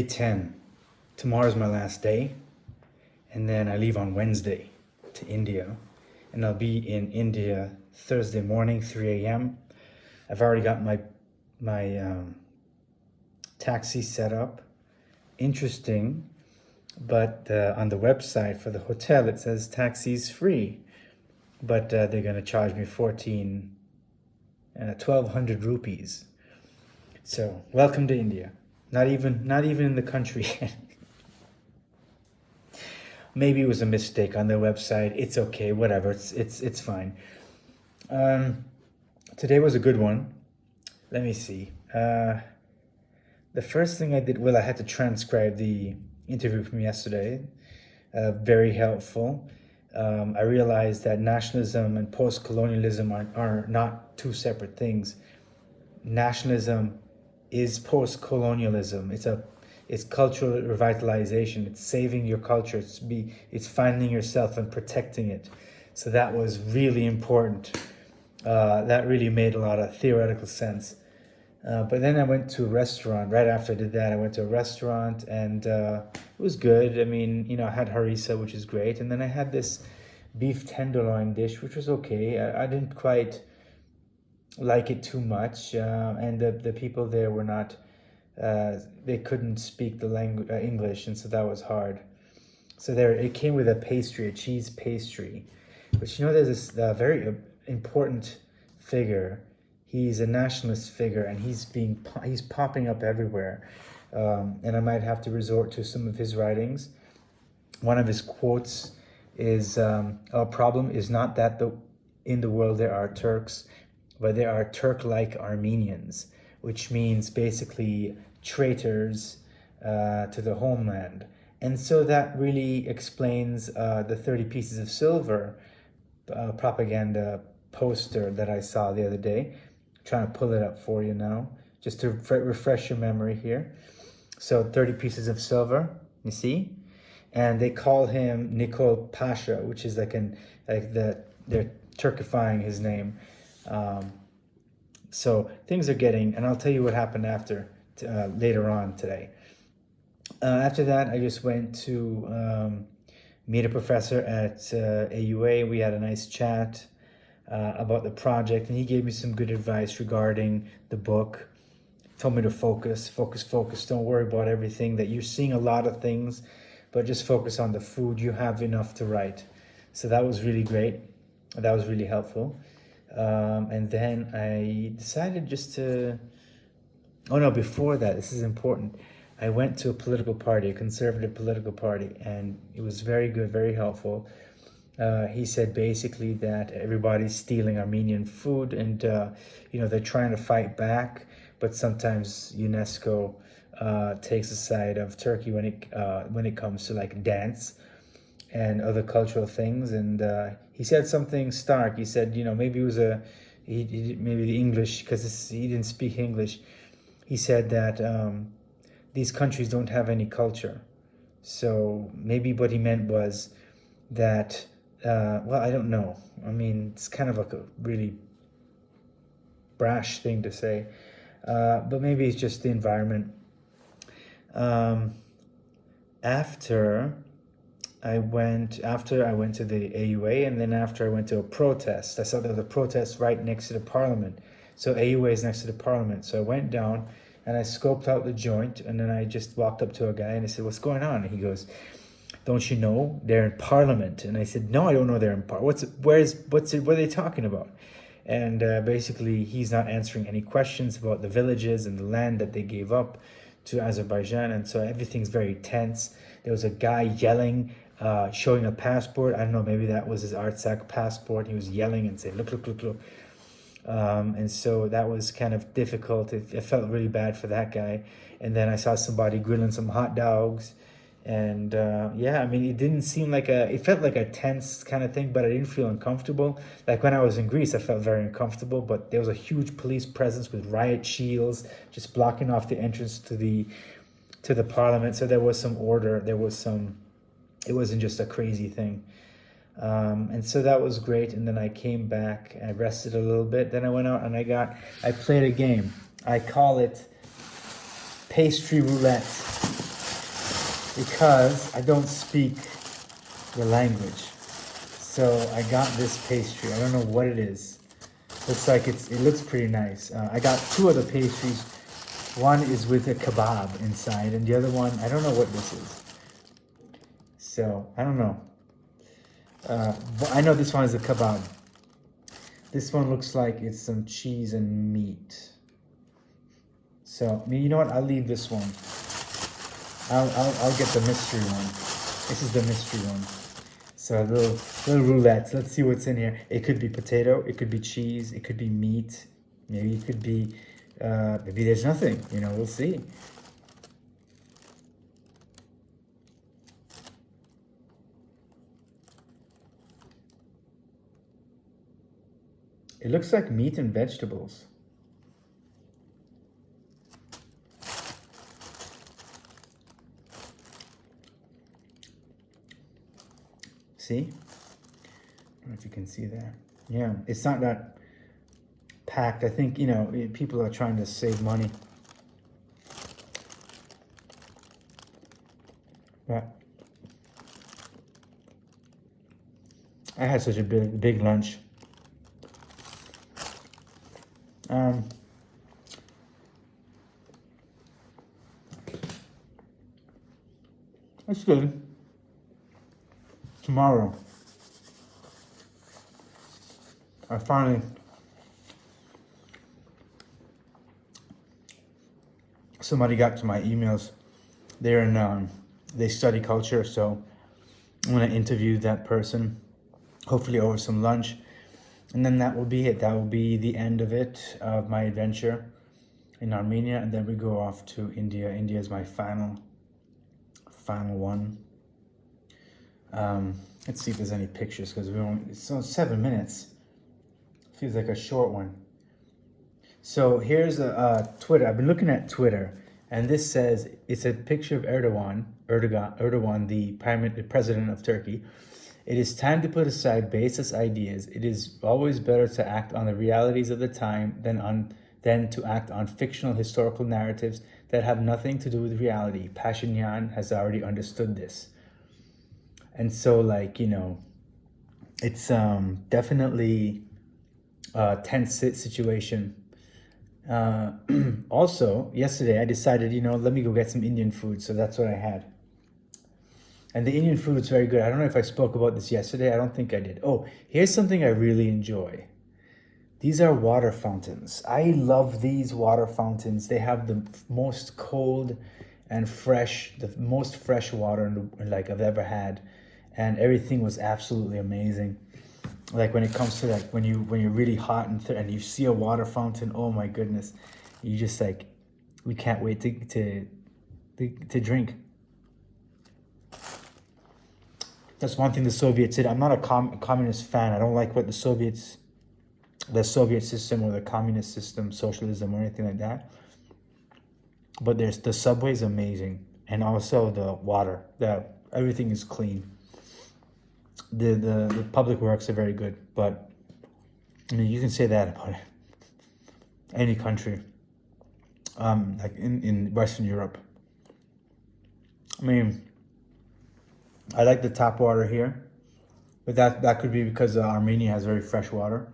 Day 10. Tomorrow's my last day, and then I leave on Wednesday to India, and I'll be in India Thursday morning, 3 a.m. I've already got my taxi set up. Interesting, but on the website for the hotel it says taxi's free, but they're gonna charge me 1,200 rupees. So welcome to India. Not even in the country yet. Maybe it was a mistake on their website. It's okay, whatever. It's fine. Today was a good one. Let me see. The first thing I did, well, I had to transcribe the interview from yesterday. Very helpful. I realized that nationalism and post-colonialism are not two separate things. Nationalism is post-colonialism. It's cultural revitalization. It's saving your culture. It's finding yourself and protecting it. So that was really important. That really made a lot of theoretical sense. But then I went to a restaurant. Right after I did that, I went to a restaurant, and it was good. I mean, I had harissa, which is great, and then I had this beef tenderloin dish, which was okay. I didn't quite like it too much, and the people there were not. They couldn't speak the language English, and so that was hard. So it came with a pastry, a cheese pastry. But there's this very important figure. He's a nationalist figure, and he's popping up everywhere. And I might have to resort to some of his writings. One of his quotes is, "Our problem is not that in the world there are Turks, but there are Turk-like Armenians," which means basically traitors to the homeland. And so that really explains the 30 pieces of silver propaganda poster that I saw the other day. I'm trying to pull it up for you now, just to refresh your memory here. So 30 pieces of silver, you see? And they call him Nikol Pasha, which is they're Turkifying his name. So things are getting, and I'll tell you what happened later on today. After that, I just went to meet a professor at AUA. We had a nice chat about the project, and he gave me some good advice regarding the book. Told me to focus. Don't worry about everything, that you're seeing a lot of things, but just focus on the food. You have enough to write. So that was really great. That was really helpful. And then I decided before that, this is important. I went to a political party, a conservative political party, and it was very good, very helpful. He said basically that everybody's stealing Armenian food, and they're trying to fight back, but sometimes UNESCO takes the side of Turkey when it comes to like dance and other cultural things. And he said something stark. He said, maybe it was maybe the English, because he didn't speak English. He said that these countries don't have any culture. So maybe what he meant was that, I don't know. I mean, it's kind of like a really brash thing to say, but maybe it's just the environment. After I went to the AUA, and then after I went to a protest. I saw there was a protest right next to the parliament. So AUA is next to the parliament. So I went down and I scoped out the joint, and then I just walked up to a guy and I said, "What's going on?" And he goes, "Don't you know they're in parliament?" And I said, "No, I don't know they're in parliament. What are they talking about?" And basically he's not answering any questions about the villages and the land that they gave up to Azerbaijan. And so everything's very tense. There was a guy yelling, showing a passport. I don't know, maybe that was his Artsakh passport. He was yelling and saying, look. And so that was kind of difficult. It felt really bad for that guy. And then I saw somebody grilling some hot dogs. And it didn't seem it felt like a tense kind of thing, but I didn't feel uncomfortable. Like when I was in Greece, I felt very uncomfortable, but there was a huge police presence with riot shields just blocking off the entrance to the parliament. So there was some order. It wasn't just a crazy thing. And so that was great. And then I came back, I rested a little bit. Then I went out and I played a game. I call it pastry roulette because I don't speak the language. So I got this pastry. I don't know what it is. Looks like it looks pretty nice. I got two other pastries. One is with a kebab inside, and the other one, I don't know what this is. So I don't know. But I know this one is a kebab. This one looks like it's some cheese and meat. So you know what? I'll leave this one. I'll get the mystery one. This is the mystery one. So a little roulette. Let's see what's in here. It could be potato. It could be cheese. It could be meat. Maybe it could be. Maybe there's nothing. You know, we'll see. It looks like meat and vegetables. See? I don't know if you can see that. Yeah, it's not that packed. I think, you know, people are trying to save money. But I had such a big lunch. That's good. Tomorrow, I finally somebody got to my emails. They're in they study culture, so I'm gonna interview that person, hopefully over some lunch, and then that will be it. That will be the end of it, of my adventure in Armenia, and then we go off to India. India is my final one. Let's see if there's any pictures, because it's 7 minutes. Feels like a short one. So here's a Twitter. I've been looking at Twitter, and this says it's a picture of Erdogan, the president of Turkey. It is time to put aside baseless ideas. It is always better to act on the realities of the time than to act on fictional historical narratives that have nothing to do with reality. Pashinyan has already understood this. And so, like, you know, it's definitely a tense situation. Also, yesterday I decided, you know, let me go get some Indian food. So that's what I had. And the Indian food is very good. I don't know if I spoke about this yesterday. I don't think I did. Oh, here's something I really enjoy. These are water fountains. I love these water fountains. They have the most cold and fresh, the most fresh water like I've ever had. And everything was absolutely amazing. Like when it comes to like when you're really hot and you see a water fountain, oh my goodness, you just like, we can't wait to drink. That's one thing the Soviets did. I'm not a communist fan. I don't like what the Soviet system or the communist system, socialism or anything like that. But the subway is amazing, and also the water. Everything is clean. The public works are very good, but I mean, you can say that about any country, like in Western Europe. I mean, I like the tap water here, but that could be because Armenia has very fresh water.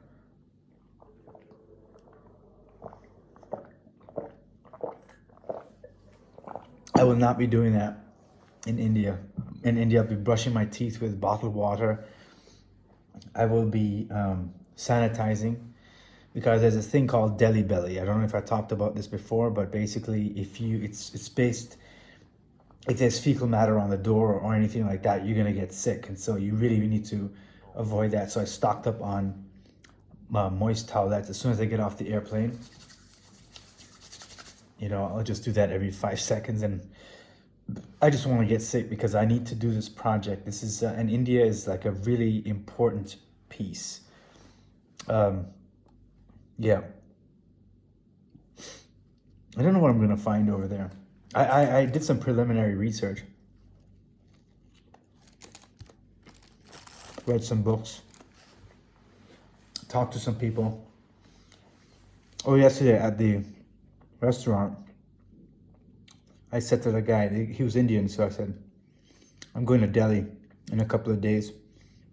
I will not be doing that in India. In India, I'll be brushing my teeth with bottled water. I will be sanitizing, because there's a thing called Delhi belly. I don't know if I talked about this before, but basically, if there's fecal matter on the door or anything like that, you're gonna get sick, and so you really need to avoid that. So I stocked up on moist towelettes as soon as I get off the airplane. You know, I'll just do that every 5 seconds, and I just want to get sick because I need to do this project. This is and India is like a really important piece. Yeah. I don't know what I'm gonna find over there. I did some preliminary research. Read some books. Talked to some people. Oh, yesterday at the restaurant, I said to the guy, he was Indian, so I said, I'm going to Delhi in a couple of days.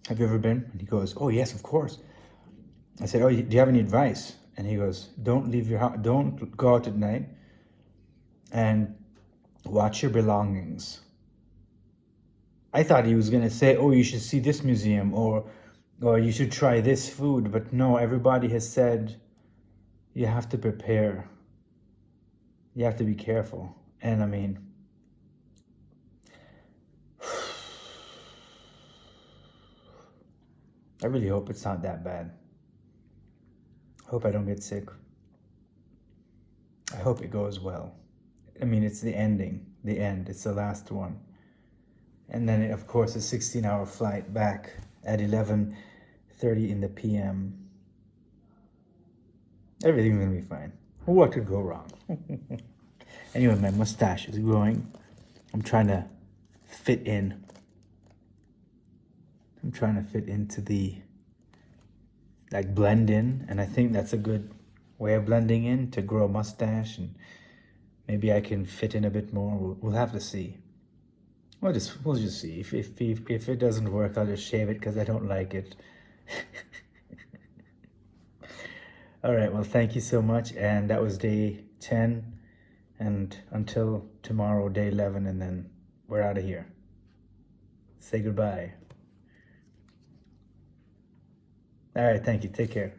Have you ever been? And he goes, oh yes, of course. I said, oh, do you have any advice? And he goes, don't leave your house, don't go out at night, and watch your belongings. I thought he was going to say, oh, you should see this museum, or you should try this food. But no, everybody has said you have to prepare. You have to be careful. And I mean, I really hope it's not that bad. I hope I don't get sick. I hope it goes well. I mean, it's the end. It's the last one. And then, of course, a 16-hour flight back at 11:30 in the p.m. Everything's gonna be fine. What could go wrong? Anyway, my mustache is growing. I'm trying to fit in. I'm trying to fit into the, like, blend in. And I think that's a good way of blending in, to grow a mustache. And maybe I can fit in a bit more. We'll have to see. We'll just see. If it doesn't work, I'll just shave it because I don't like it. All right, well, thank you so much. And that was day 10. And until tomorrow, day 11, and then we're out of here. Say goodbye. All right, thank you. Take care.